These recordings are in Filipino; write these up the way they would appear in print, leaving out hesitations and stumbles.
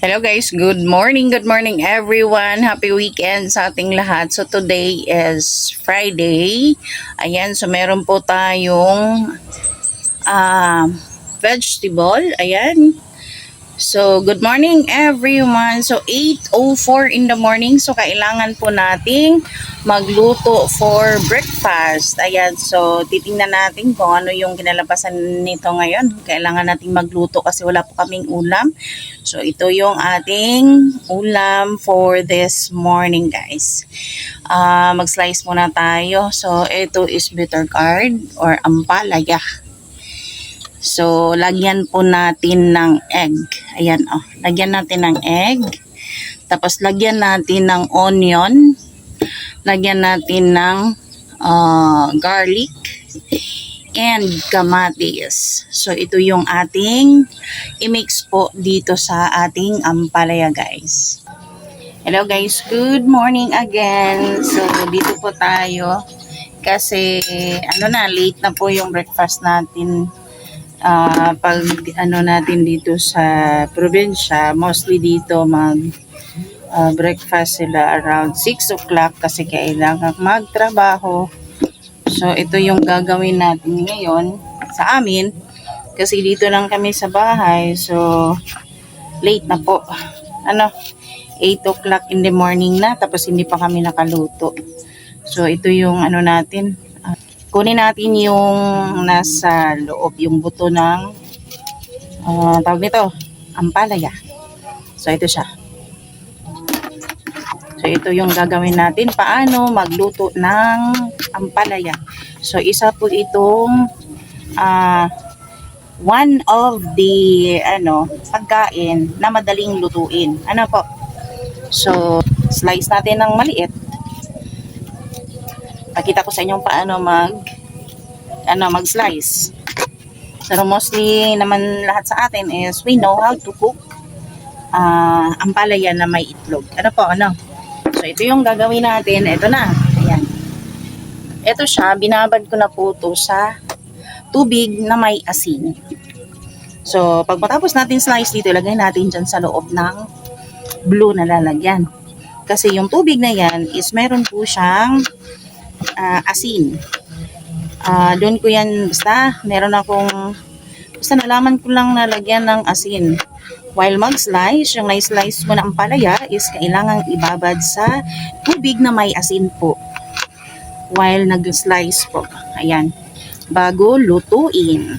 Hello guys, good morning everyone. Happy weekend sa ating lahat. So today is Friday. Ayan, so meron po tayong vegetable. Ayan. So good morning everyone. So 8:04 in the morning. So kailangan po nating magluto for breakfast. Ayan, so titingnan natin kung ano yung kinalabasan nito ngayon. Kailangan nating magluto kasi wala po kaming ulam. So ito yung ating ulam for this morning guys. Mag-slice muna tayo. So ito is bitter gourd or ampalaya. So, lagyan po natin ng egg. Ayan, oh. Lagyan natin ng egg. Tapos, lagyan natin ng onion. Lagyan natin ng garlic. And kamatis. So, ito yung ating i-mix po dito sa ating ampalaya, guys. Hello, guys. Good morning again. So, dito po tayo. Kasi, late na po yung breakfast natin. Pag natin dito sa probinsya, mostly dito breakfast sila around 6 o'clock kasi kailangan magtrabaho. So ito yung gagawin natin ngayon sa amin kasi dito lang kami sa bahay, so late na po, 8 o'clock in the morning na, tapos hindi pa kami nakaluto. So ito yung natin, kunin natin yung nasa loob, yung buto ng tawag nito, ampalaya. So ito siya. So ito yung gagawin natin, paano magluto ng ampalaya. So isa po itong one of the pagkain na madaling lutuin. Ano po? So slice natin ng maliit. Pakita ko sa inyo paano mag-slice. So mostly naman lahat sa atin is we know how to cook ampalaya na may itlog. So ito yung gagawin natin. Ito na. Ayan. Ito siya, binabad ko na po ito sa tubig na may asin. So pag matapos natin slice dito, lagay natin dyan sa loob ng blue na lalagyan. Kasi yung tubig na yan is meron po siyang asin. Doon ko yan, basta nalaman ko lang nalagyan ng asin. While mag-slice, yung na-slice mo na ampalaya is kailangang ibabad sa tubig na may asin po. While nag-slice po. Ayan. Bago lutuin.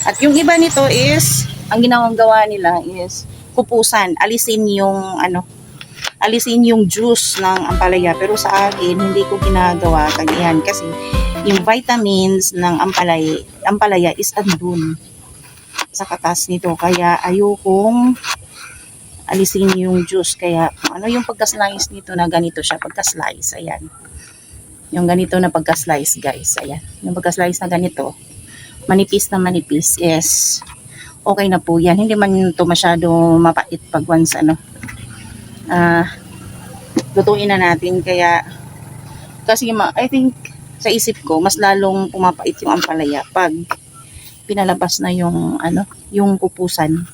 At yung iba nito is, ang ginawang gawa nila is kupusan. Alisin yung juice ng ampalaya, pero sa akin hindi ko ginagawa ganyan kasi yung vitamins ng ampalaya is andun sa katas nito, kaya ayokong alisin yung juice. Kaya yung pagka-slice nito na ganito siya, pagka-slice, ayan, yung ganito na pagka-slice guys, ayan, yung pagka-slice na ganito, manipis is okay na po yan. Hindi man ito masyado mapait pag once lutuin na natin. Kaya kasi I think sa isip ko mas lalong pumapait yung ampalaya pag pinalabas na yung yung kupusan,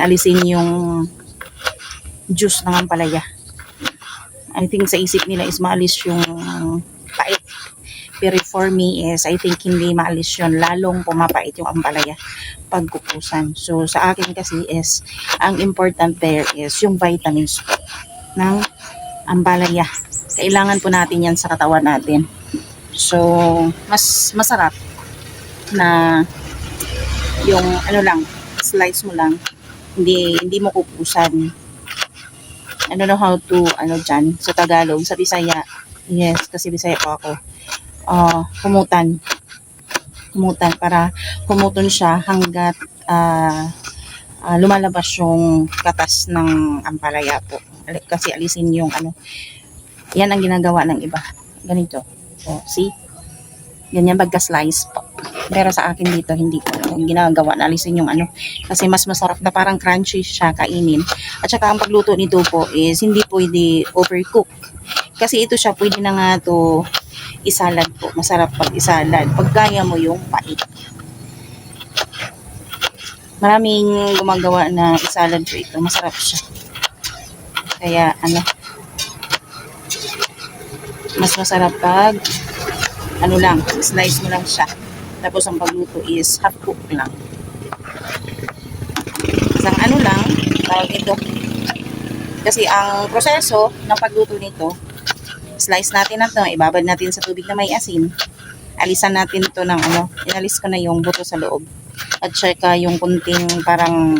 alisin yung juice ng ampalaya. I think sa isip nila is maalis yung pait, pero for me is I think hindi maalis yun, lalong pumapait yung ampalaya pag kupusan. So sa akin kasi is ang important there is yung vitamins po ng ampalaya. Kailangan po natin yan sa katawan natin. So mas masarap na yung slice mo lang, hindi mo kupusan. I don't know how to dyan sa Tagalog, sa Bisaya, yes, kasi Bisaya pa ako, kumutan para kumuton siya hanggat lumalabas yung katas ng ampalaya po, kasi alisin yung yan ang ginagawa ng iba, ganito. So see, ganyan pagka-slice po. Pero sa akin dito hindi ko ginagawa, alisin yung kasi mas masarap na, parang crunchy siya kainin. At saka ang pagluto nito po is hindi pwede overcook. Kasi ito siya pwede na nga to isalad po. Masarap pag isalad pag kaya mo yung pait. Maraming gumagawa na isalad po ito. Masarap siya. Kaya mas masarap pag lang, slice mo lang siya. Tapos ang pagluto is half cook lang. Isang lang, tawag ito. Kasi ang proseso ng pagluto nito, slice natin na ito, ibabad natin sa tubig na may asin. Alisan natin ito ng inalis ko na yung buto sa loob. At saka yung kunting parang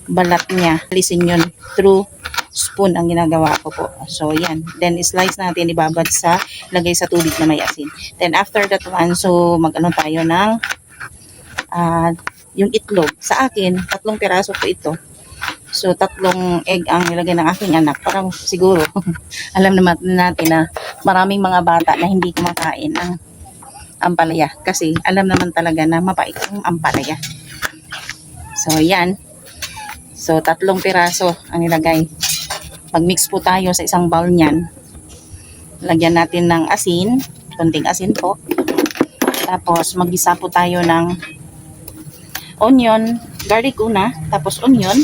balat niya. Alisin yun through spoon ang ginagawa ko po. So, yan. Then, slice natin, ibabad lagay sa tubig na may asin. Then, after that one, so, tayo ng yung itlog. Sa akin, 3 piraso po ito. So, 3 egg ang nilagay ng aking anak. Parang siguro, alam naman natin na maraming mga bata na hindi kumakain ng ampalaya. Kasi, alam naman talaga na mapait yung ampalaya. So, yan. So, 3 piraso ang nilagay. Pag-mix po tayo sa isang bowl niyan. Lagyan natin ng asin. Kunting asin po. Tapos, mag-isa po tayo ng onion, garlic una, tapos onion,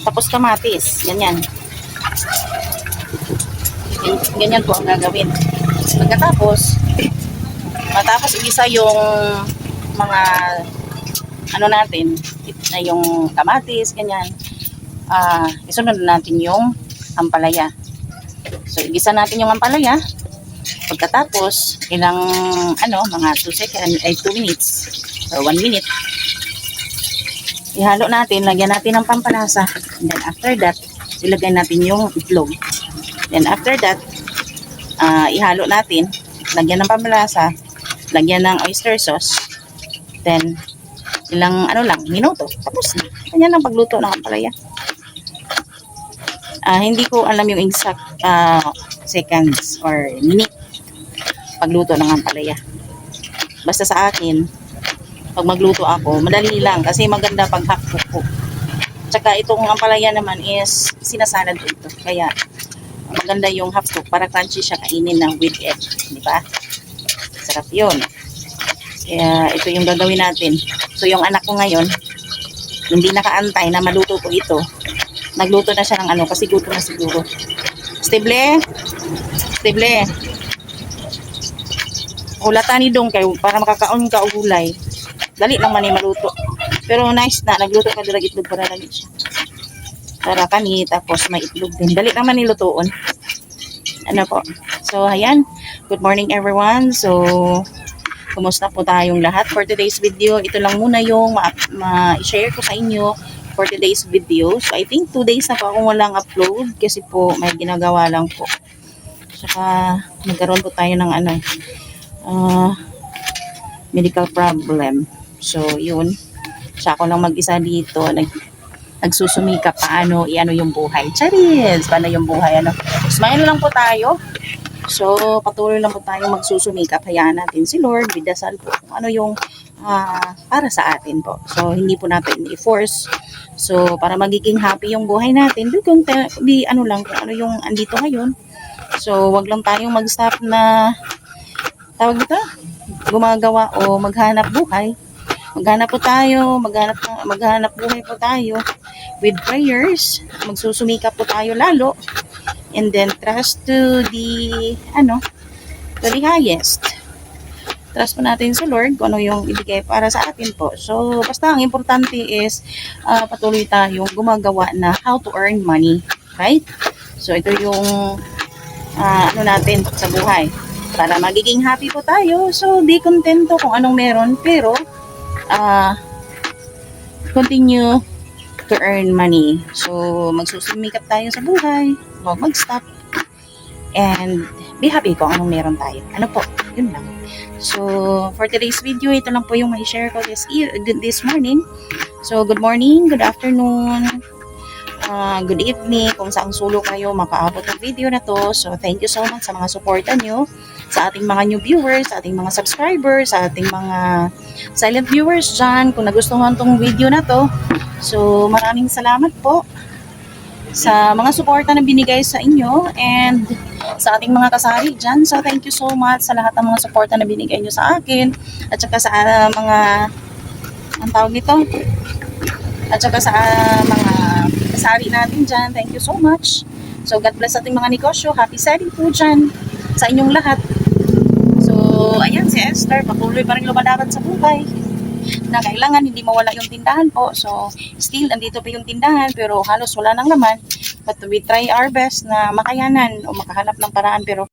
tapos kamatis. Ganyan. Ganyan po ang gagawin. Pagkatapos, matapos igisa yung mga natin, yung kamatis, ganyan. Isunod natin yung ampalaya. So, igisa natin yung ampalaya. Pagkatapos, ilang, mga 2 minutes or 1 minute, ihalo natin, lagyan natin ng pampalasa. And then, after that, ilagay natin yung itlog. Then, after that, ihalo natin, lagyan ng pampalasa, lagyan ng oyster sauce. Then, ilang, minuto. Tapos na. Ganyan ang pagluto ng ampalaya. Hindi ko alam yung exact seconds or minute pagluto ng ampalaya. Basta sa akin, pag magluto ako, madali lang kasi maganda pag half cook po. Tsaka itong ampalaya naman is sinasalad ito. Kaya maganda yung half cook para crunchy siya kainin ng with egg. Di ba? Sarap yun. Kaya ito yung gagawin natin. So yung anak ko ngayon, hindi nakaantay na maluto ko ito. Nagluto na siya ng kasi gusto na siguro. Stable. Ulatan ni dong kayo para makakaon ka og gulay. Dali lang man ni maluto. Pero nice na nagluto ka dira itlog para dali siya. Para kani tapos may itlog din. Dali lang man ni lutoon. Po. So ayan. Good morning everyone. So kumusta po tayong lahat for today's video? Ito lang muna yung ma-share ko sa inyo for today's video. So, I think 2 days na po akong walang upload kasi po may ginagawa lang po. Saka, nagkaroon po tayo ng medical problem. So, yun. Siya ako lang mag-isa dito. Nagsusumika paano yung buhay. Charis! Paano yung buhay? Smile lang po tayo. So, patuloy lang po tayong magsusumikap. Hayaan natin si Lord, bidasal po kung ano yung para sa atin po. So, hindi po natin i-force. So, para magiging happy yung buhay natin, kung ano yung andito ngayon. So, wag lang tayong mag-stop na tawag dito, gumagawa o maghanap buhay. Maghanap po tayo, maghanap buhay po tayo with prayers. Magsusumikap po tayo lalo. And then, trust to the highest. Trust po natin sa Lord kung ano yung ibigay para sa atin po. So, basta ang importante is patuloy tayong gumagawa na how to earn money. Right? So, ito yung natin sa buhay. Para magiging happy po tayo. So, be contento kung anong meron. Pero, continue to earn money. So, magsusumikap tayo sa buhay. Huwag mag-stop. And, be happy kung anong meron tayo. Po? Yun lang. So, for today's video, ito lang po yung ma-share ko this morning. So, good morning, good afternoon, good evening, kung saang sulo kayo makaabot ng video na to. So, thank you so much sa mga suporta nyo, sa ating mga new viewers, sa ating mga subscribers, sa ating mga silent viewers dyan, kung nagustuhan tong video na to. So, maraming salamat po sa mga suporta na binigay sa inyo and sa ating mga kasari dyan. So, thank you so much sa lahat ng mga suporta na binigay nyo sa akin at saka sa mga ang tawag nito. At saka sa mga kasari natin dyan, thank you so much. So, God bless ating mga negosyo. Happy selling po dyan sa inyong lahat. So, ayan si Esther, patuloy pa rin lumalakad sa buhay. Na kailangan hindi mawala yung tindahan po. So, still, andito pa yung tindahan, pero halos wala nang laman. But we try our best na makayanan o makahanap ng paraan. Pero,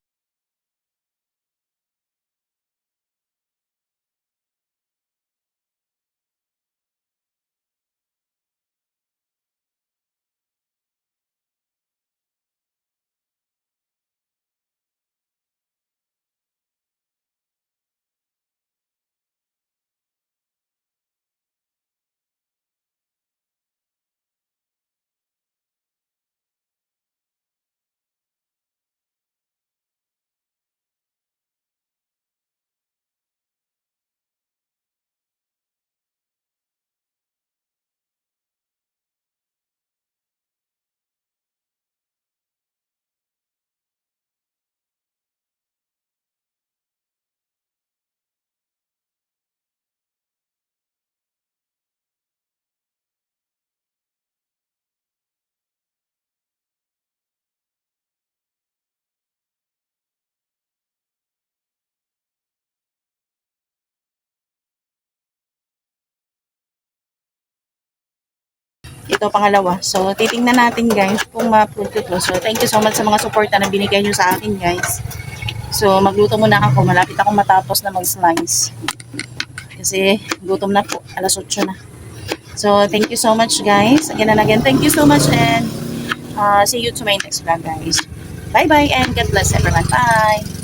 ito pangalawa. So, titingnan natin guys kung ma-approve ito. So, thank you so much sa mga suporta na binigay nyo sa akin guys. So, magluto muna ako. Malapit akong matapos na mag-slice. Kasi, gutom na po. Alas 8 na. So, thank you so much guys. Again and again, thank you so much and see you to my next vlog guys. Bye-bye and God bless everyone. Bye!